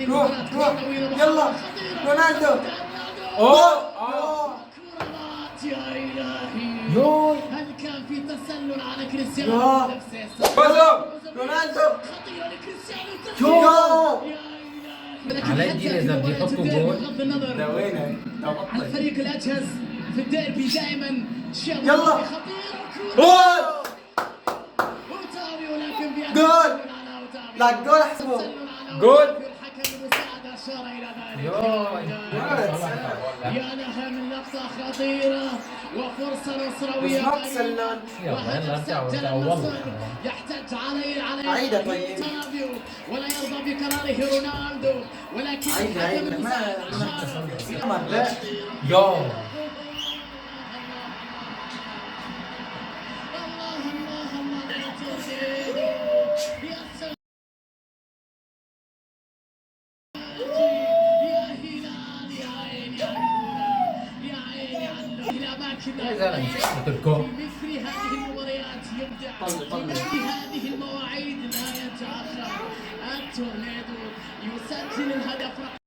روح روح يلا رونالدو. اوه كرات يا الهي. يوي هل كان في تسلل على كريستيانو يا. نفسه؟ فوزو رونالدو. خطيرة لكريستيانو. يو. يا إلهي. على الدين إذا بده يحطوا جول. بغض النظر ده وينك؟ ده عن بطل. الفريق الأجهز في الديربي دائما شيء يلا. خطير. جول. اوتافيو لكن في جول. لا جول احسبه. جول. الحكم المساعد أشار إلى ذلك. يوي يا لها من لقطة خطيرة وفرصة نصروية. بس ما تسلل. يلا ارجع سجل ارجع النصر. والله يحتج عليه عيدة طيب. اوتافيو ولا يرضى بقراره رونالدو ولكن عيدة الحكم عيدة المساعد ما لا. يو يا زلمه اتركه مثل هذه المباريات يبدع. في هذه المواعيد لا يتأخر. التورنيدو يسجل الهدف.